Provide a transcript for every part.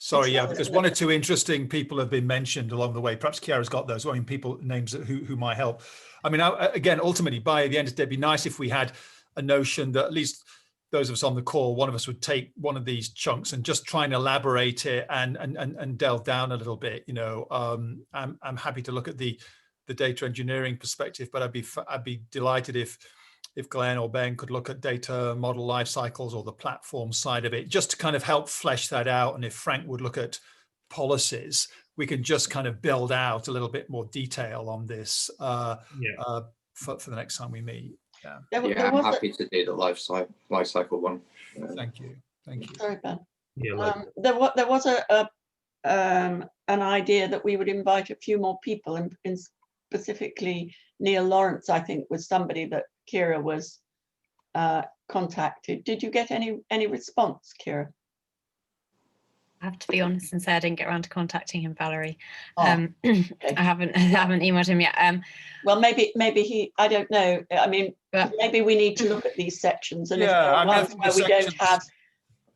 Sorry, yeah, because one or two interesting people have been mentioned along the way. Perhaps Chiara's got those. I mean, people names who might help. I mean, again, ultimately, by the end of the day, it'd be nice if we had a notion that at least those of us on the call, one of us would take one of these chunks and just try and elaborate it and delve down a little bit. You know, I'm happy to look at the data engineering perspective, but I'd be delighted if Glenn or Ben could look at data model life cycles or the platform side of it, just to kind of help flesh that out. And if Frank would look at policies, we can just kind of build out a little bit more detail on this for the next time we meet. Yeah, I'm happy to do the life cycle one. Thank you. Sorry, Ben. Yeah, there was an idea that we would invite a few more people, and specifically Neil Lawrence, I think, was somebody that Chiara was contacted. Did you get any response, Chiara? I have to be honest and say I didn't get around to contacting him, Valerie. Okay. I haven't emailed him yet. Well, maybe he, I don't know. I mean, maybe we need to look at these sections, and if there are ones where we don't have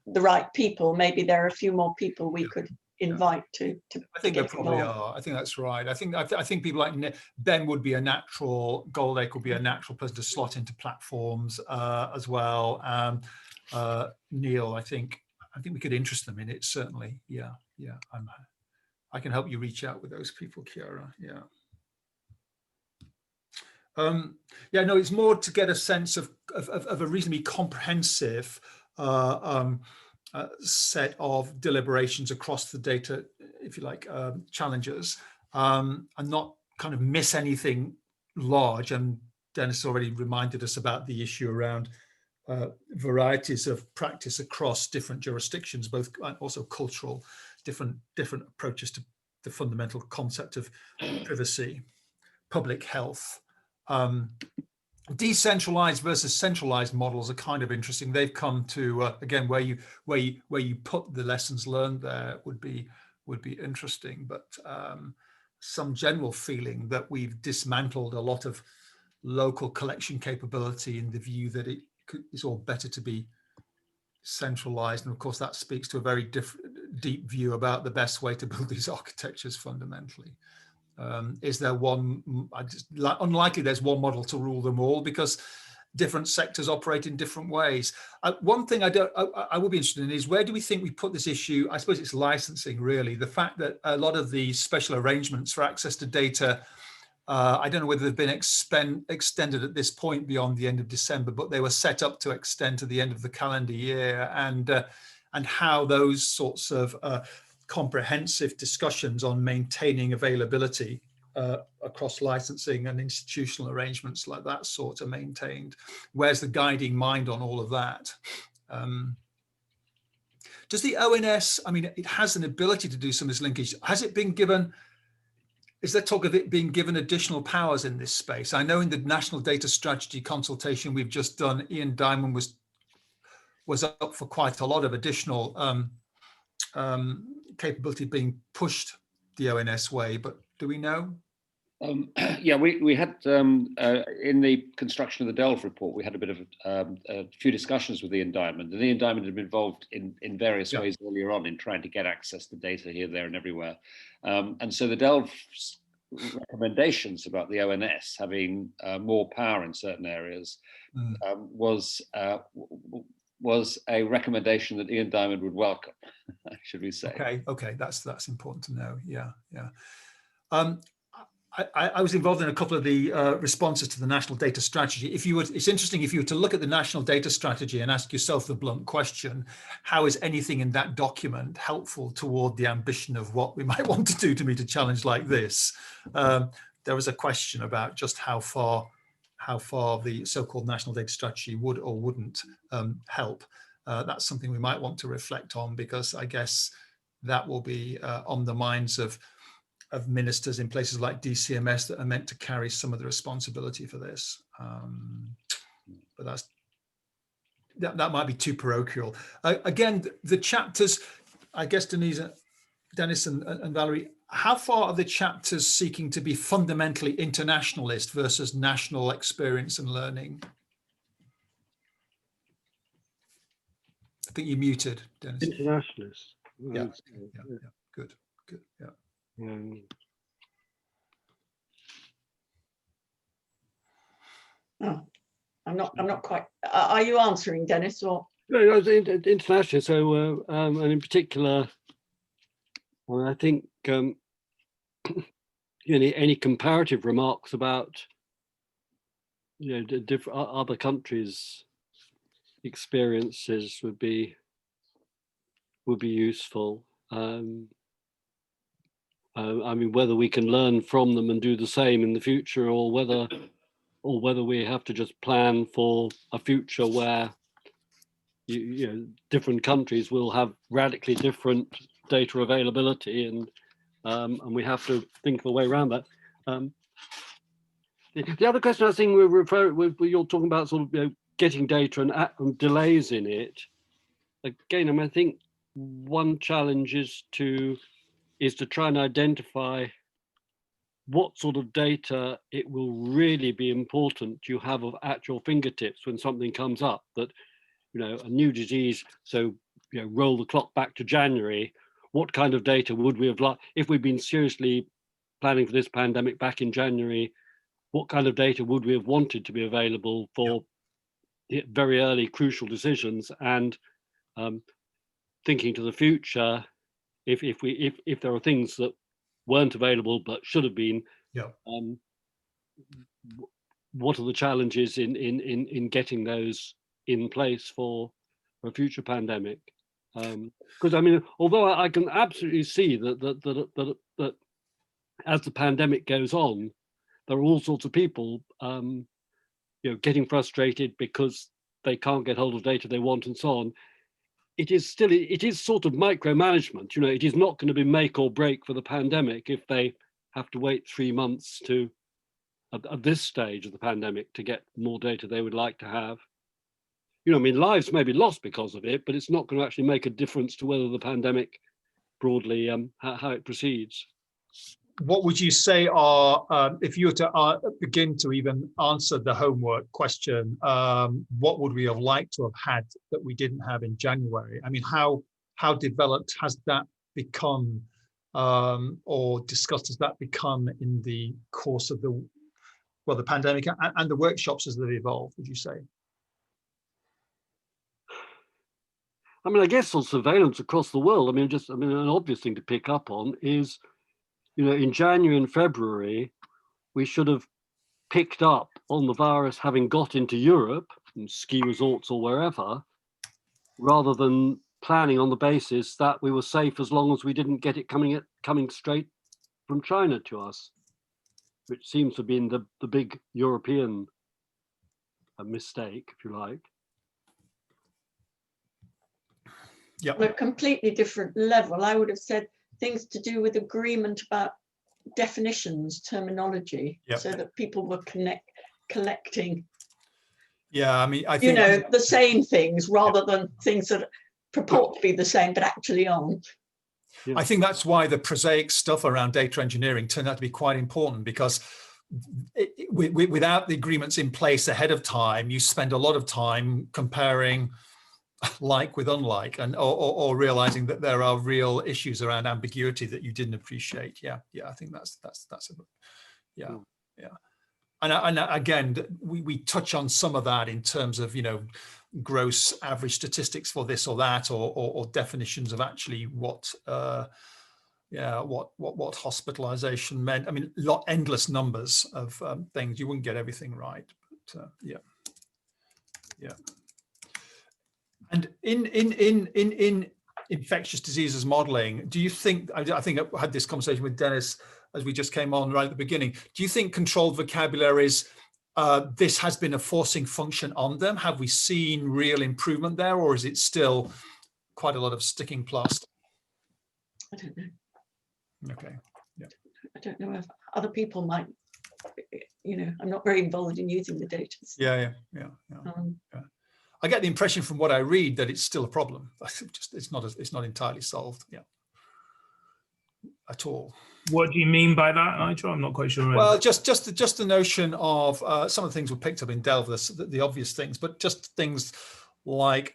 the right people, maybe there are a few more people we could invite to I think there probably are. I think that's right. I think people like Ben would be a natural, Goldacre would be a natural person to slot into platforms as well. Neil, I think we could interest them in it, certainly. Yeah. I can help you reach out with those people, Chiara. No, it's more to get a sense of a reasonably comprehensive set of deliberations across the data, if you like, challenges, and not kind of miss anything large. And Dennis already reminded us about the issue around varieties of practice across different jurisdictions, both also cultural, different approaches to the fundamental concept of privacy, public health. Decentralized versus centralized models are kind of interesting. They've come to again, where you put the lessons learned there would be interesting, but some general feeling that we've dismantled a lot of local collection capability in the view that it's all better to be centralized. And of course, that speaks to a very deep view about the best way to build these architectures fundamentally. Is there one, unlikely there's one model to rule them all, because different sectors operate in different ways. One thing I would be interested in is, where do we think we put this issue? I suppose it's licensing, really. The fact that a lot of the special arrangements for access to data, I don't know whether they've been extended at this point beyond the end of December, but they were set up to extend to the end of the calendar year, and how those sorts of comprehensive discussions on maintaining availability across licensing and institutional arrangements like that sort are maintained. Where's the guiding mind on all of that? Does the ONS, I mean, it has an ability to do some of this linkage. Has it been given, is there talk of it being given additional powers in this space? I know in the National Data Strategy consultation we've just done, Ian Diamond was up for quite a lot of additional capability being pushed the ONS way, but do we know? Yeah, we had in the construction of the Delve report, we had a bit of a few discussions with Ian Diamond, and Ian Diamond had been involved in various ways earlier on in trying to get access to data here, there, and everywhere. And so the Delve recommendations about the ONS having more power in certain areas was a recommendation that Ian Diamond would welcome, should we say? Okay, that's important to know. Yeah. I was involved in a couple of the responses to the National Data Strategy. It's interesting, if you were to look at the National Data Strategy and ask yourself the blunt question, how is anything in that document helpful toward the ambition of what we might want to do to meet a challenge like this? There was a question about just how far the so-called National Data Strategy would or wouldn't help. That's something we might want to reflect on, because I guess that will be on the minds of ministers in places like DCMS that are meant to carry some of the responsibility for this. But that might be too parochial. Again, the chapters, I guess, Dennis and Valerie, how far are the chapters seeking to be fundamentally internationalist versus national experience and learning? I think you're muted, Dennis. Internationalist. Yeah. Good. Yeah. Oh, I'm not quite. Are you answering, Dennis? Or No, internationally. So, and in particular, I think any comparative remarks about different other countries' experiences would be useful. I mean, whether we can learn from them and do the same in the future, or whether we have to just plan for a future where different countries will have radically different data availability, and we have to think of a way around that. The other question I was thinking you're talking about sort of getting data and delays in it. Again, I mean, I think one challenge is to try and identify what sort of data it will really be important you have at your fingertips when something comes up, that a new disease. So roll the clock back to January. What kind of data would we have liked if we'd been seriously planning for this pandemic back in January? What kind of data would we have wanted to be available for very early crucial decisions? And thinking to the future, if there are things that weren't available but should have been, what are the challenges in getting those in place for a future pandemic? Because I mean, although I can absolutely see that as the pandemic goes on, there are all sorts of people getting frustrated because they can't get hold of data they want and so on. It is sort of micromanagement. It is not going to be make or break for the pandemic if they have to wait 3 months at this stage of the pandemic to get more data they would like to have. I mean, lives may be lost because of it, but it's not going to actually make a difference to whether the pandemic broadly, how it proceeds. What would you say are, if you were to begin to even answer the homework question, what would we have liked to have had that we didn't have in January? I mean, how developed has that become, or discussed has that become in the course of the pandemic and the workshops as they've evolved, would you say? I mean, I guess on surveillance across the world, I mean, an obvious thing to pick up on is, in January and February, we should have picked up on the virus having got into Europe and ski resorts or wherever, rather than planning on the basis that we were safe as long as we didn't get it coming straight from China to us, which seems to have been the big European mistake, if you like. Yeah. On a completely different level, I would have said things to do with agreement about definitions, terminology, so that people were collecting. Yeah, I mean, I think the same things rather than things that purport to be the same but actually aren't. I think that's why the prosaic stuff around data engineering turned out to be quite important, because without the agreements in place ahead of time, you spend a lot of time comparing like with unlike, and or realizing that there are real issues around ambiguity that you didn't appreciate. Yeah, I think that's and again, we touch on some of that in terms of gross average statistics for this or that, or definitions of actually what hospitalization meant. I mean, endless numbers of things. You wouldn't get everything right, but yeah. And in infectious diseases modeling, do you think, I think I had this conversation with Dennis as we just came on right at the beginning, do you think controlled vocabularies, this has been a forcing function on them? Have we seen real improvement there, or is it still quite a lot of sticking plaster? I don't know. Okay, yeah. I don't know if other people might, I'm not very involved in using the data. So. Yeah. I get the impression from what I read that it's still a problem. It's not entirely solved, at all. What do you mean by that, Nigel? I'm not quite sure. Well, just the notion of some of the things were picked up in Delve, the obvious things, but just things like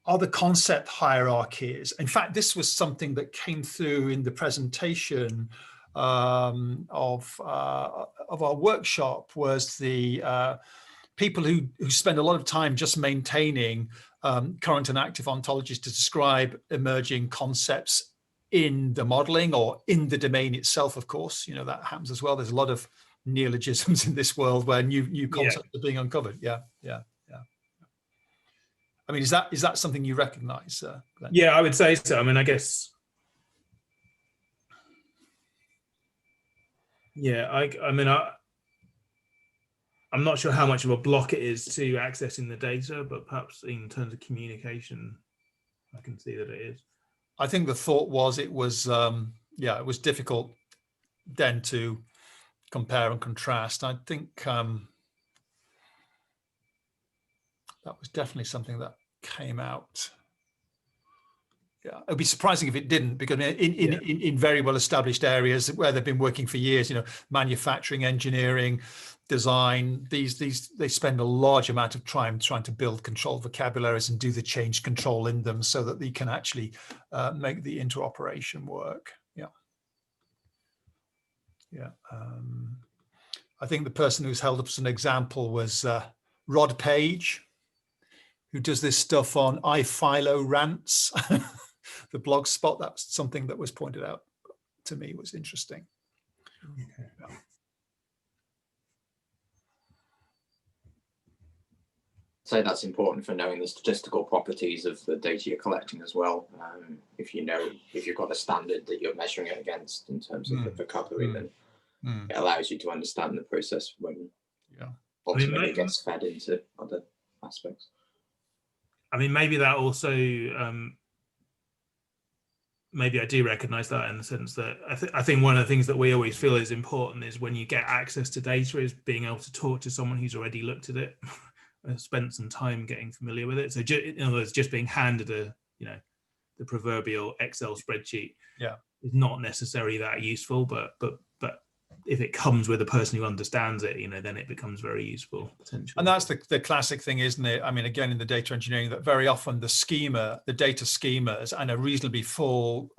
are the concept hierarchies. In fact, this was something that came through in the presentation of our workshop, was the people who spend a lot of time just maintaining current and active ontologies to describe emerging concepts in the modeling or in the domain itself. Of course, you know, that happens as well. There's a lot of neologisms in this world where new concepts are being uncovered. Yeah. I mean, is that something you recognize? Glenn? Yeah, I would say so. I mean, I guess. Yeah, I'm not sure how much of a block it is to accessing the data, but perhaps in terms of communication, I can see that it is. I think the thought was it was difficult then to compare and contrast. I think that was definitely something that came out. Yeah, it'd be surprising if it didn't, because in very well established areas where they've been working for years, you know, manufacturing, engineering, design, they spend a large amount of time trying to build controlled vocabularies and do the change control in them so that they can actually make the interoperation work. I think the person who's held up as an example was Rod Page, who does this stuff on iPhilo rants. The blog spot, that's something that was pointed out to me, was interesting. Okay. Yeah. So that's important for knowing the statistical properties of the data you're collecting as well. If you've got a standard that you're measuring it against in terms of the vocabulary, then it allows you to understand the process when ultimately it gets fed into other aspects. I mean, maybe that also, maybe I do recognize that in the sense that I think one of the things that we always feel is important is when you get access to data is being able to talk to someone who's already looked at it, spent some time getting familiar with it. So in other words, just being handed the proverbial Excel spreadsheet is not necessarily that useful, but if it comes with a person who understands it, then it becomes very useful potentially. And that's the classic thing, isn't it? I mean, again, in the data engineering, that very often the data schemas, and a reasonably full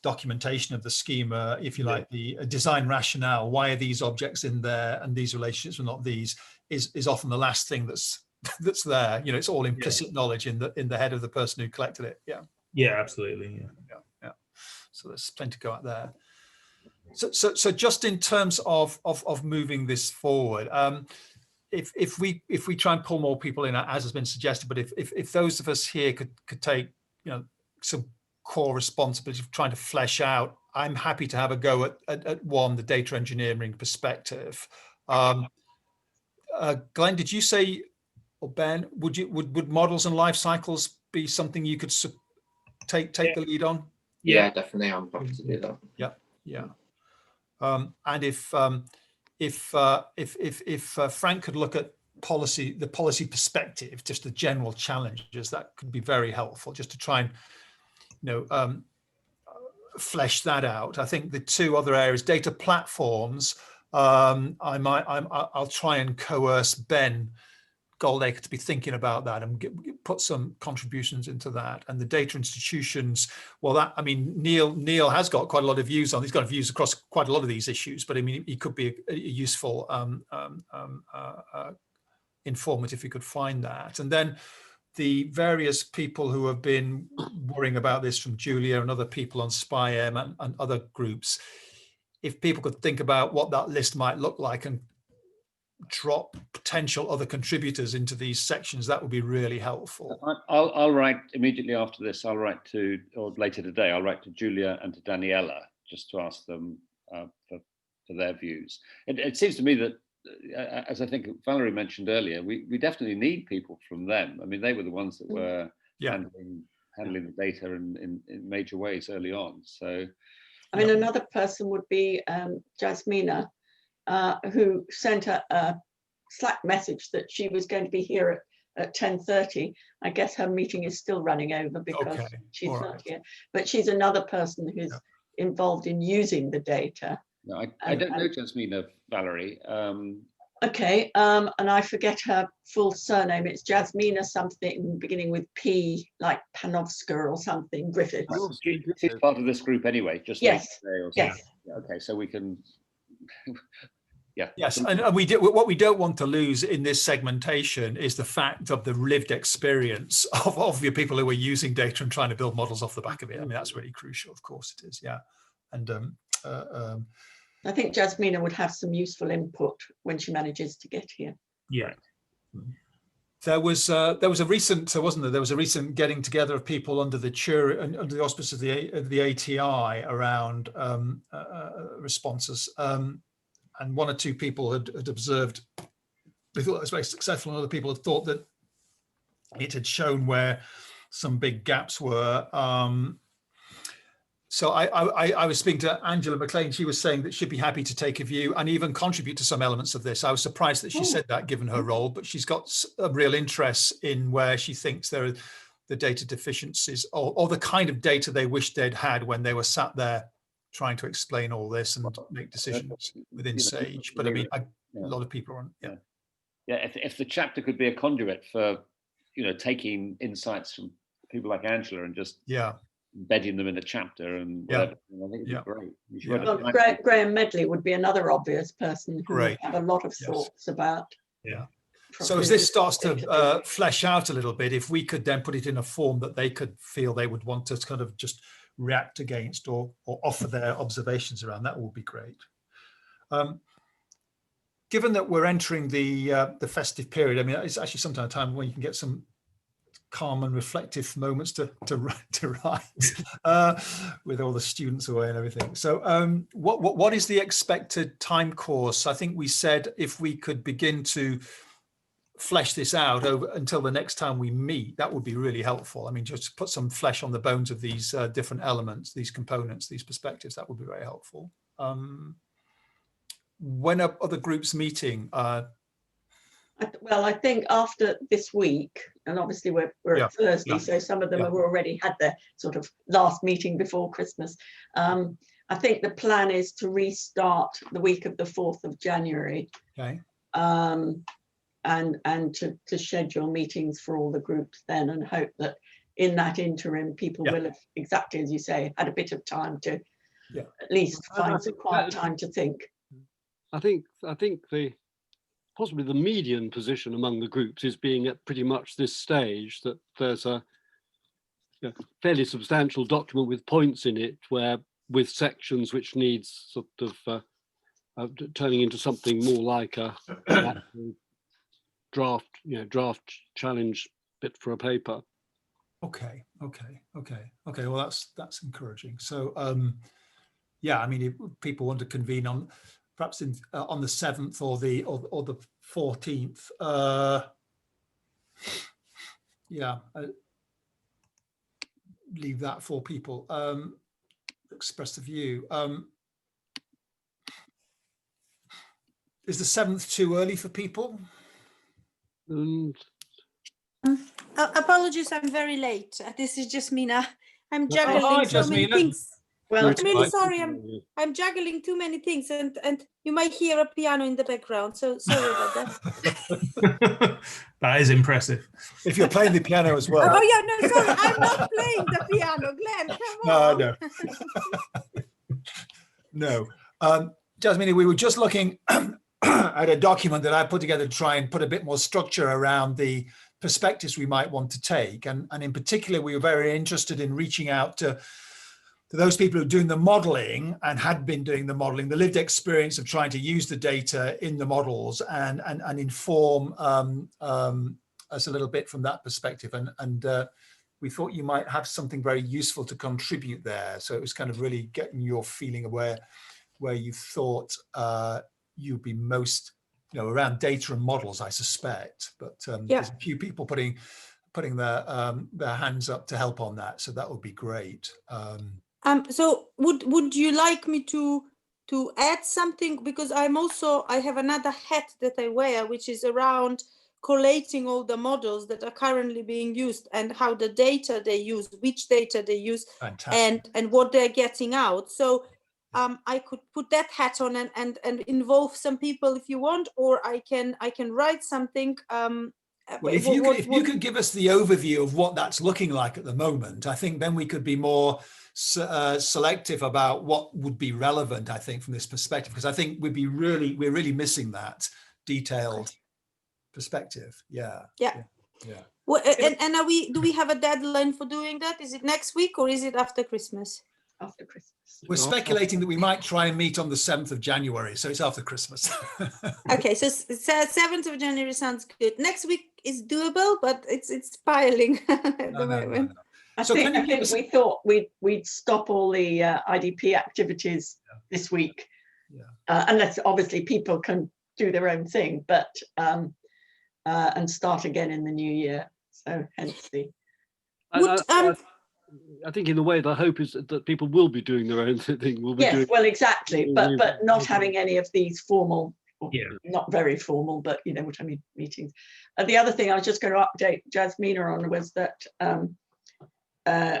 documentation of the schema, if you like, the design rationale, why are these objects in there and these relationships are not these, is often the last thing that's there. It's all implicit knowledge in the head of the person who collected it. Yeah, absolutely. Yeah. So there's plenty to go out there. So just in terms of moving this forward, if we try and pull more people in, as has been suggested, but if those of us here could take some core responsibility of trying to flesh out, I'm happy to have a go at one, the data engineering perspective. Glenn, did you say, or Ben, would models and life cycles be something you could take the lead on? Yeah, definitely. I'm happy to do that. Yeah. And if Frank could look at the policy perspective, just the general challenges, that could be very helpful, just to try and flesh that out. I think the two other areas, data platforms, I'll try and coerce Ben Goldacre to be thinking about that and put some contributions into that. And the data institutions, well, Neil has got quite a lot of views on. He's got views across quite a lot of these issues, but I mean, he could be a useful informant if he could find that. And then the various people who have been worrying about this, from Julia and other people on SPI-M and other groups, if people could think about what that list might look like and drop potential other contributors into these sections, that would be really helpful. I'll write immediately after this. Or later today, I'll write to Julia and to Daniela just to ask them for their views. It seems to me that, as I think Valerie mentioned earlier, we definitely need people from them. I mean, they were the ones that were handling the data in major ways early on. So, I mean, another person would be Jasmina, who sent a Slack message that she was going to be here at 10:30. I guess her meeting is still running over because she's not here. But she's another person who's involved in using the data. No, I don't know Jasmina, Valerie. Okay, and I forget her full surname. It's Jasmina something beginning with P, like Panofska or something, Griffiths. Oh, She's part of this group anyway, just Yes, like today or yes. something. Yeah, okay, so we can. Yeah. Yes, and we do, what we don't want to lose in this segmentation is the fact of the lived experience of your people who are using data and trying to build models off the back of it. I mean, that's really crucial. Of course, it is. Yeah, and I think Jasmina would have some useful input when she manages to get here. Yeah. there was a recent, wasn't there? There was a recent getting together of people under the auspices of the ATI around responses. And one or two people had observed, they thought it was very successful, and other people had thought that it had shown where some big gaps were. So I was speaking to Angela McLean. She was saying that she'd be happy to take a view and even contribute to some elements of this. I was surprised that she said that, given her role, but she's got a real interest in where she thinks there are the data deficiencies or the kind of data they wish they'd had when they were sat there trying to explain all this and make decisions within Sage. But I mean, a lot of people are on. Yeah, if the chapter could be a conduit for, taking insights from people like Angela and just embedding them in a chapter and whatever, I think it'd be great. Well, Graham Medley would be another obvious person who would have a lot of thoughts about. Yeah. So as this starts to flesh out a little bit, if we could then put it in a form that they could feel they would want to kind of just react against or offer their observations around, that would be great. Given that we're entering the festive period, I mean, it's actually sometimes a time when you can get some calm and reflective moments to write with all the students away and everything. So what is the expected time course? I think we said if we could begin to flesh this out over until the next time we meet, that would be really helpful. I mean, just put some flesh on the bones of these different elements, these components, these perspectives, that would be very helpful. When are other groups meeting? Well, I think after this week, and obviously we're at Thursday, so some of them have already had their sort of last meeting before Christmas. I think the plan is to restart the week of the 4th of January. Okay. And to schedule meetings for all the groups then, and hope that in that interim people will have, exactly as you say, had a bit of time to at least find some quiet time to think. I think possibly the median position among the groups is being at pretty much this stage, that there's a fairly substantial document with points in it, where with sections which needs sort of turning into something more like a draft challenge bit for a paper. Okay. Well, that's encouraging. So I mean, if people want to convene on perhaps on the 7th or the 14th, leave that for people. Express the view. Is the 7th too early for people? Apologies, I'm very late. This is Jasmina. I'm juggling so many things. Well, I'm really sorry. I'm juggling too many things, and you might hear a piano in the background. So sorry about that. That is impressive. If you're playing the piano as well. Oh yeah, no, sorry, I'm not playing the piano, Glenn. Come on. No. Jasmine, we were just looking at a document that I put together to try and put a bit more structure around the perspectives we might want to take, and in particular, we were very interested in reaching out to those people who are doing the modeling and had been doing the modeling, the lived experience of trying to use the data in the models and inform us a little bit from that perspective. And we thought you might have something very useful to contribute there. So it was kind of really getting your feeling of where you thought you'd be most, around data and models, I suspect. But there's a few people putting their hands up to help on that. So that would be great. So would you like me to add something, because I have another hat that I wear, which is around collating all the models that are currently being used and how the data they use, which data they use, and what they're getting out. So I could put that hat on and involve some people if you want, or I can write something. Well, if you could give us the overview of what that's looking like at the moment, I think then we could be more selective about what would be relevant, I think, from this perspective, because I think we're really missing that detailed perspective. Yeah. Well, and do we have a deadline for doing that? Is it next week or is it after Christmas? After Christmas. We're speculating that we might try and meet on the 7th of January, so it's after Christmas. Okay, so 7th of January sounds good. Next week is doable, but it's piling at the moment. I think we thought we'd stop all the IDP activities this week, unless obviously people can do their own thing, but and start again in the new year. So hence the. I think in a way the hope is that people will be doing their own thing. Well, exactly, but not having any of these formal, not very formal, but you know what I mean, meetings. And the other thing I was just going to update Jasmina on was that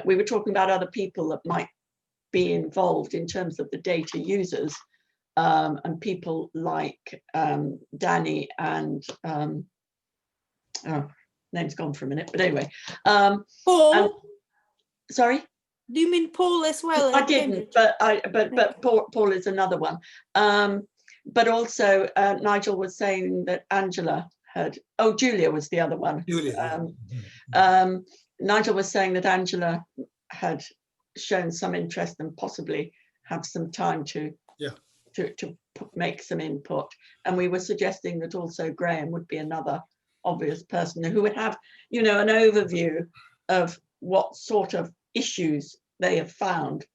we were talking about other people that might be involved in terms of the data users, and people like Danny and name's gone for a minute, but anyway, Paul. Sorry, do you mean Paul as well? I didn't, but Paul is another one. But also Nigel was saying that Angela had. Oh, Julia was the other one. Julia. Nigel was saying that Angela had shown some interest and possibly have some time to make some input. And we were suggesting that also Graham would be another obvious person who would have, you know, an overview of what sort of issues they have found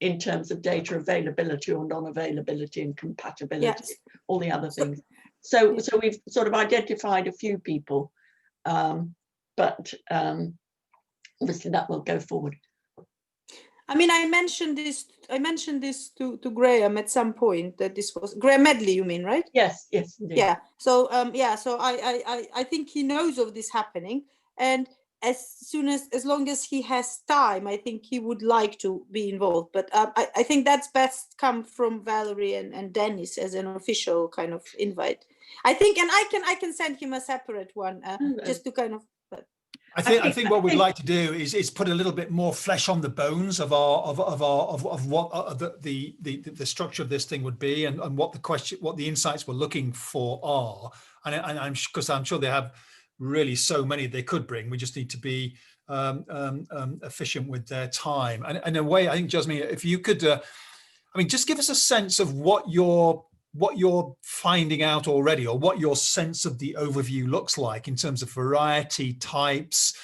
in terms of data availability or non-availability and compatibility, all the other things. So we've sort of identified a few people, but obviously that will go forward. I mean, I mentioned this to Graham at some point, that this was Graham Medley, you mean, right? Yes, indeed. Yeah. So so I think he knows of this happening, and as long as he has time, I think he would like to be involved. But I think that's best come from Valerie and Dennis as an official kind of invite. I think, and I can send him a separate one just to kind of. I think what we'd like to do is put a little bit more flesh on the bones of what the structure of this thing would be, and what the insights we're looking for are, and I'm sure they have really so many they could bring. We just need to be efficient with their time. And in a way, I think, Jasmine, if you could, just give us a sense of what you're finding out already, or what your sense of the overview looks like in terms of variety, types,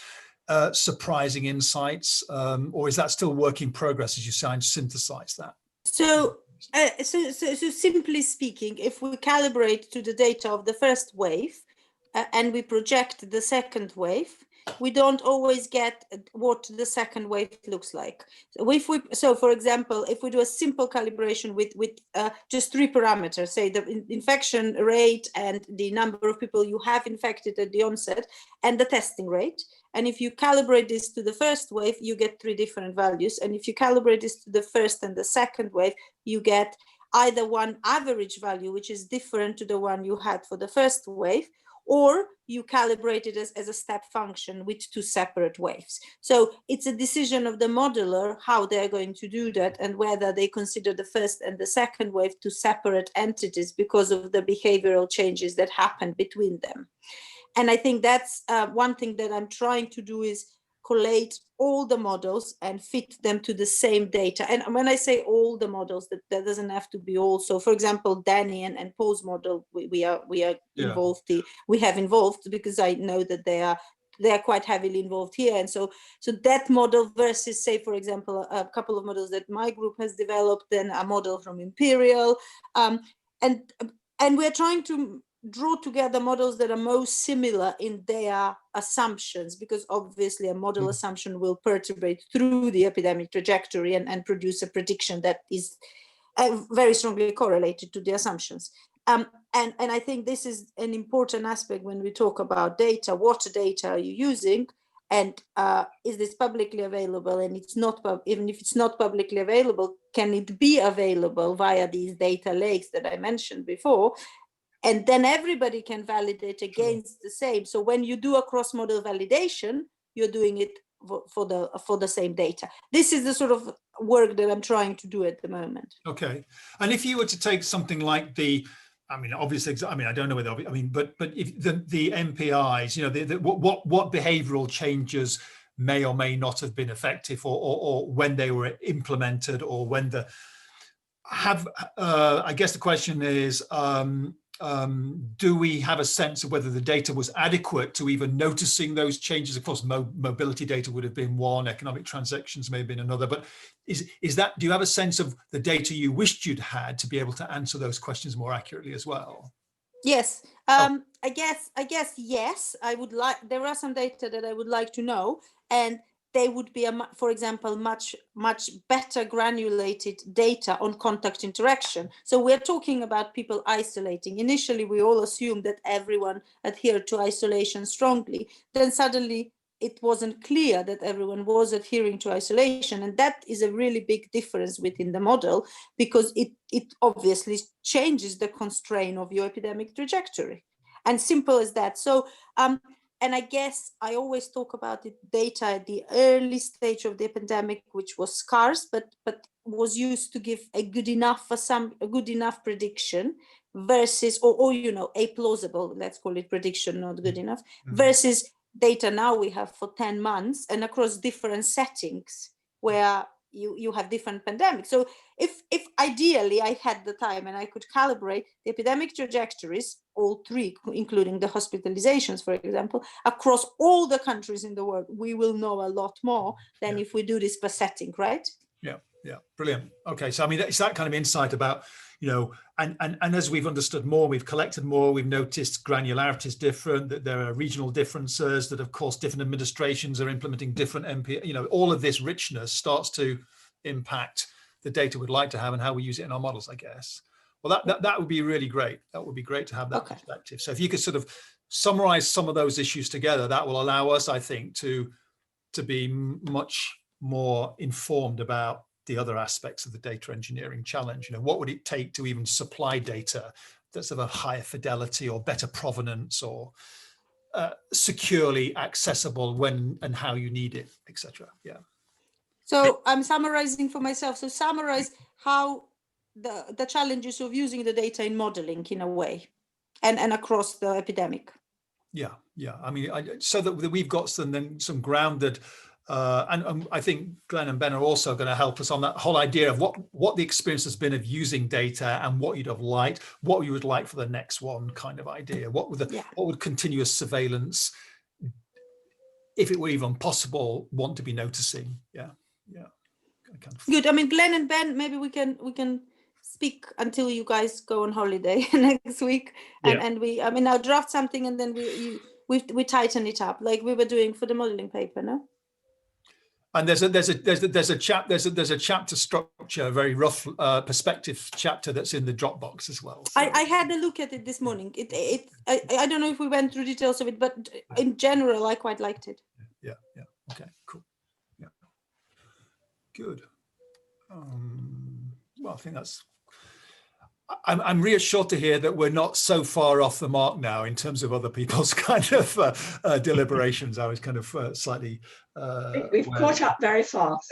surprising insights, or is that still work in progress as you synthesize that? So simply speaking, if we calibrate to the data of the first wave, and we project the second wave, we don't always get what the second wave looks like. So for example, if we do a simple calibration with just 3 parameters, say the infection rate and the number of people you have infected at the onset and the testing rate, and if you calibrate this to the first wave, you get 3 different values. And if you calibrate this to the first and the second wave, you get either one average value, which is different to the one you had for the first wave, or you calibrate it as a step function with 2 separate waves. So it's a decision of the modeler how they're going to do that, and whether they consider the first and the second wave 2 separate entities because of the behavioral changes that happen between them. And I think that's one thing that I'm trying to do, is collate all the models and fit them to the same data. And when I say all the models, that doesn't have to be all. So for example, Danny and Paul's model, we are involved. We have involved because I know that they are quite heavily involved here. And so that model versus, say, for example, a couple of models that my group has developed, then a model from Imperial, and we're trying to draw together models that are most similar in their assumptions, because obviously a model assumption will perturbate through the epidemic trajectory and produce a prediction that is very strongly correlated to the assumptions. And I think this is an important aspect when we talk about data. What data are you using? And is this publicly available? And it's not, even if it's not publicly available, can it be available via these data lakes that I mentioned before? And then everybody can validate against the same. So when you do a cross-model validation, you're doing it for the same data. This is the sort of work that I'm trying to do at the moment. Okay. And if you were to take something like the, I mean, obviously, I mean, I don't know whether, I mean, but if the MPIs, you know, what behavioural changes may or may not have been effective, or when they were implemented, or when the I guess the question is, do we have a sense of whether the data was adequate to even noticing those changes? Of course, mobility data would have been one, economic transactions may have been another, but is that, do you have a sense of the data you wished you'd had to be able to answer those questions more accurately as well? Yes, I guess yes. I would like, there are some data that I would like to know, and they would be, for example, much better granulated data on contact interaction. So we're talking about people isolating. Initially, we all assumed that everyone adhered to isolation strongly. Then suddenly it wasn't clear that everyone was adhering to isolation. And that is a really big difference within the model, because it obviously changes the constraint of your epidemic trajectory. And simple as that. So, and I guess I always talk about the data at the early stage of the pandemic, which was scarce, but was used to give a good enough prediction versus, or you know, a plausible, let's call it prediction, not good enough, versus data now we have for 10 months and across different settings where you have different pandemics. So if ideally I had the time and I could calibrate the epidemic trajectories, all three, including the hospitalizations, for example, across all the countries in the world, we will know a lot more than if we do this per setting, right? Yeah, brilliant. Okay, so I mean, it's that kind of insight about, you know, and as we've understood more, we've collected more, we've noticed granularity is different, that there are regional differences, that of course different administrations are implementing different MP, you know, all of this richness starts to impact the data we'd like to have and how we use it in our models, I guess. Well, that would be really great. That would be great to have that perspective. So if you could sort of summarize some of those issues together, that will allow us, I think, to be much more informed about the other aspects of the data engineering challenge. You know, what would it take to even supply data that's of a higher fidelity or better provenance, or securely accessible when and how you need it, etc. Yeah. So I'm summarizing for myself. So summarize how the challenges of using the data in modeling in a way, and across the epidemic. Yeah. I mean, so that we've got some grounded. And I think Glenn and Ben are also going to help us on that whole idea of what the experience has been of using data and what you'd have liked, what you would like for the next one, kind of idea. What would continuous surveillance, if it were even possible, want to be noticing? Yeah. Good. I mean, Glenn and Ben, maybe we can speak until you guys go on holiday next week, and I'll draft something and then we tighten it up like we were doing for the modeling paper, no? And there's a chapter structure, a very rough perspective chapter that's in the Dropbox as well. So. I had a look at it this morning. I don't know if we went through details of it, but in general, I quite liked it. Yeah. Okay. Cool. Yeah. Good. Well, I think that's. I'm reassured to hear that we're not so far off the mark now in terms of other people's kind of deliberations. I was kind of slightly. We've caught up very fast.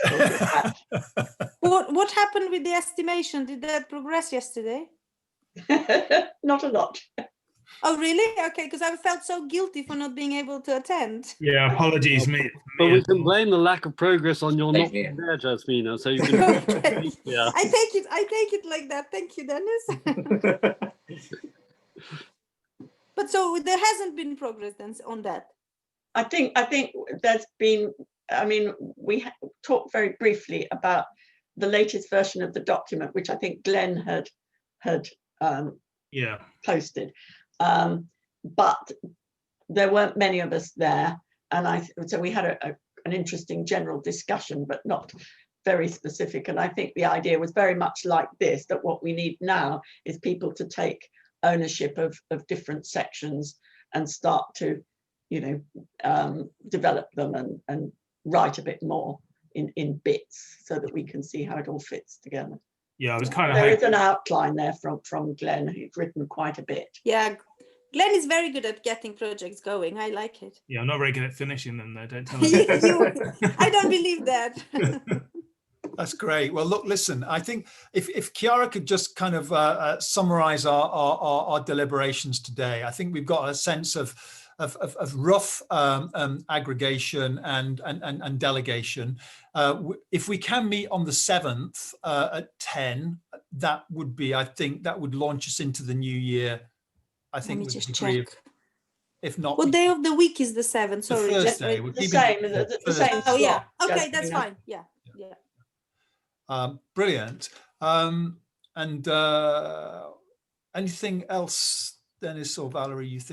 What happened with the estimation? Did that progress yesterday? Not a lot. Oh, really? Okay, because I felt so guilty for not being able to attend. Yeah, apologies, mate. But we can blame the lack of progress on your not being there, Jasmina. So you can. Okay. Yeah. I take it like that. Thank you, Dennis. But so there hasn't been progress then on that. I think there's been. I mean, we talked very briefly about the latest version of the document, which I think Glenn had posted. But there weren't many of us there, and so we had an interesting general discussion, but not very specific. And I think the idea was very much like this, that what we need now is people to take ownership of different sections and start to, develop them and write a bit more in bits so that we can see how it all fits together. Yeah, I was kind of there is an outline there from Glenn, who's written quite a bit. Yeah, Glenn is very good at getting projects going. I like it. Yeah, I'm not very good at finishing them though. Don't tell me. I don't believe that. That's great. Well, look, listen, I think if Chiara could just kind of summarize our deliberations today, I think we've got a sense of rough aggregation and delegation. If we can meet on the 7th at 10, that would be, I think that would launch us into the new year. I think Let me with just a degree check. If not, What day of the week is the 7th? Sorry. Thursday. The same. Oh yeah. slot, Okay, that's Justina. fine. Yeah. Brilliant. And anything else, Dennis or Valerie, you think?